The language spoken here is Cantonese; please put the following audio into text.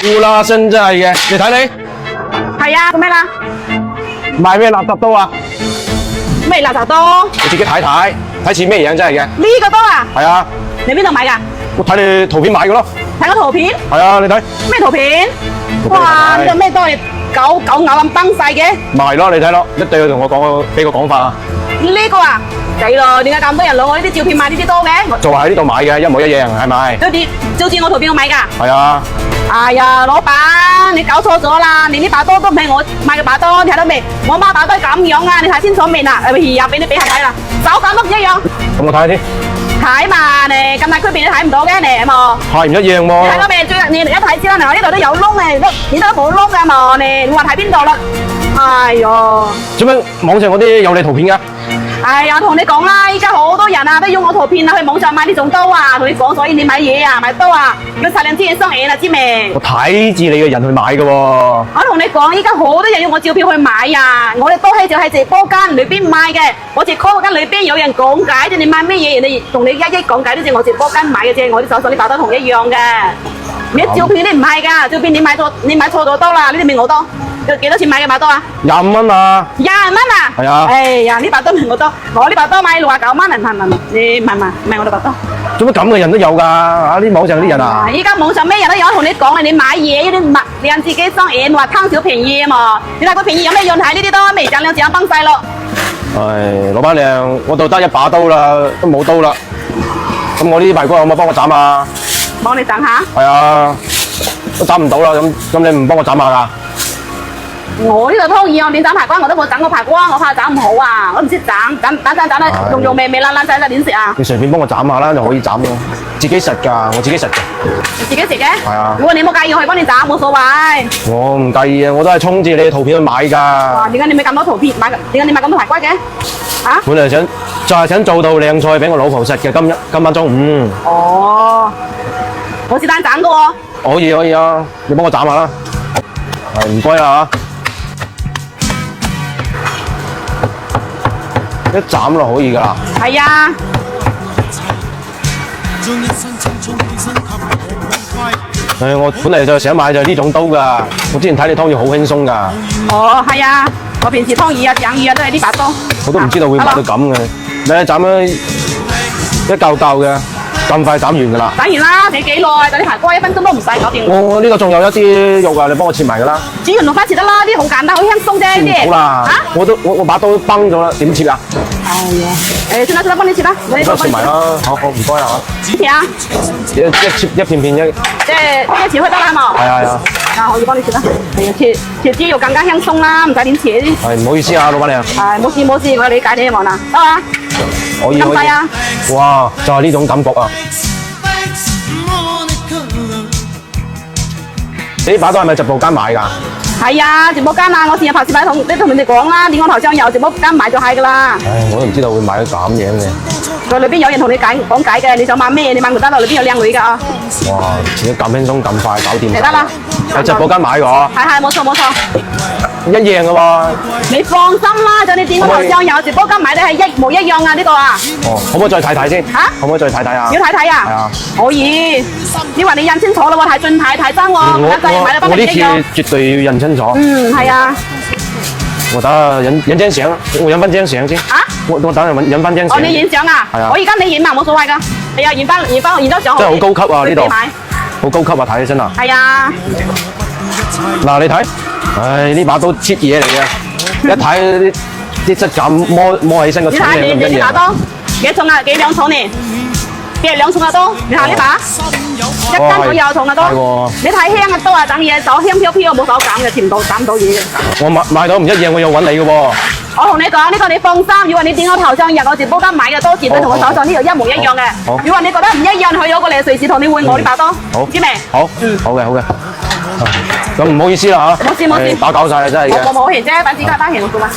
烏啦聲真係嘅，你睇你係啊，做咩啦？賣咩垃圾刀啊？咩垃圾刀？你自己睇睇，睇似咩樣真係嘅。呢個刀啊？係啊，你邊度買㗎？我睇你圖片買嘅咯。睇個圖片？係啊，你睇咩圖片？哇！呢個咩刀係狗咬咁崩晒嘅？咪係咯，你睇咯，一定要同我講俾個講法啊。呢個啊，死咯！點解咁多人攞我呢啲照片買呢啲刀嘅？就話喺呢度買嘅，一模一樣，係咪？照住我圖片我買㗎。係啊。哎呀，老闆，你搞錯咗啦！你呢把刀都唔係我買嘅把刀，你睇到未？我買把刀係咁樣啊，你睇清楚未啊？俾你俾下睇啦，手感都唔一樣。咁我睇下先。睇嘛，你咁大區別你睇唔到嘅，你係冇？係唔一樣喎。睇到未？最你一睇知啦，嗱呢度都有窿嘅，呢度都冇窿㗎嘛，你話睇邊度啦？哎喲！做咩網上嗰啲有你圖片㗎？哎呀，同你講啦，依家好多人啊都用我圖片啊去網上買呢種刀啊，同你講，所以你買嘢啊買刀啊要擦亮之前雙眼啦，知未？我睇住你嘅人去買嘅喎。我同你講，依家好多人用我照片去買啊，我哋都係就喺直播間裏邊買嘅，我直播間裏邊有人講解啫，你買咩嘢，人哋同你一一講解，呢隻我直播間買嘅啫，我啲手上呢把刀同一樣嘅。你照片你唔係㗎，照片你買錯咗刀啦，呢啲咪我刀。幾多錢買嘅把刀啊？25蚊啊！25蚊啊！係啊！哎呀，呢把刀唔係我刀，我呢把刀買69蚊啊！唔係我呢把刀。做乜咁嘅人都有㗎？啊！啲網上啲人啊！依家網上咩人都有，同你講啦，你買嘢呢啲亮自己雙眼，話貪小便宜啊嘛！你睇個便宜有咩用？睇呢啲刀未斬兩隻崩晒咯。唉，老闆娘，我就得一把刀啦，都冇刀啦。咁我呢啲排骨可唔可以幫我斬啊？幫你斬下。係啊，都斬唔到啦，咁你唔幫我斬下㗎？我呢度湯圓，我點斬排骨我都冇斬過排骨，我怕斬唔好啊，我唔識斬，斬得肉味爛爛晒啦，點食啊？你隨便幫我斬下啦，就可以斬咯。自己實㗎，我自己實嘅。自己食嘅？係啊。如果你冇介意，我可以幫你斬，冇所謂。我唔介意啊，我都係衝住你嘅圖片去買㗎。哇！點解你買咁多圖片？點解你買咁多排骨嘅？啊？本來就係想做到靚菜俾我老婆食嘅，今晚中午。哦，我是單斬嘅喎。可以啊，你幫我斬下啦。係唔該啦嚇。一斬就可以㗎啦。係啊。我本嚟就想買就係呢種刀㗎。我之前睇你湯魚好輕鬆㗎。哦，係啊，我平時湯魚啊、整魚啊都係呢把刀。我都唔知道會賣到咁嘅。你斬咗一嚿嚿嘅，咁快斬完㗎啦。斬完啦，你幾耐？等啲排骨1分鐘都唔使搞掂。我呢度仲有一啲肉啊，你幫我切埋㗎啦。煮完落翻切得啦，啲好簡單，好輕鬆啫呢啲。好啦，我把刀崩咗啦，點切啊？係啊，算啦，幫你切啦，我切埋啦，好唔該啦嚇。點切啊？一片片啫。即係一切開得啦，係嘛？係啊。啊，可以幫你切啦。係啊，切豬肉更加輕鬆啦，唔使點切啲。係唔好意思啊，老闆娘。係冇事，我理解你嘅忙啦，得嘛？可以。咁細啊？哇，就係呢種感覺啊！你呢把刀係咪直播間買㗎？係啊，直播間啊，我成日拍視頻同你哋講啦，點我頭像有直播間買就係㗎啦。唉，我都唔知道會買到咁樣嘅。佢裏邊有人同你講解嘅，你想買咩？你問佢得啦，裏邊有靚女㗎啊！哇，自己咁輕鬆咁快搞掂。得啦。喺直播間買㗎？係，冇錯。一樣㗎喎。你放心啦，就你點個頭像有直播間買都係一模一樣啊！呢個啊。哦，可唔可以再睇睇先？嚇？可唔可以再睇睇啊？要睇睇啊？係啊。可以。你話你印清楚啦喎，睇真睇真喎。我呢次絕對要印清楚。係啊。我等下影張相，我影翻張相先。啊？我等下影翻張相。哦，你影相啊？係啊。我而家你影嘛，冇所謂㗎。係啊，影張相。真係好高級啊！呢度。好高級啊！睇起身啊。係啊。嗱，你睇，唉，呢把刀切嘢嚟嘅，一睇啲質感摸起身個重量都唔一樣。你睇你呢把刀幾重啊？幾兩重呢？幾兩重嘅刀？你睇呢把，1斤左右重嘅刀。你睇輕嘅刀啊，整嘢手輕飄飄，冇手感嘅，斬唔到嘢嘅。我買到唔一樣，我要揾你嘅喎。我同你講，呢個你放心。如果你點我頭像入我直播間買嘅刀，絕對同我手上呢度一模一樣嘅。如果你覺得唔一樣，佢有個嚟隨時同你換我呢把刀。好，知未？好，好嘅。咁唔好意思啦嚇。冇事。打攪晒啦，真係嘅。冇，好閒啫，等時間得閒我做啦。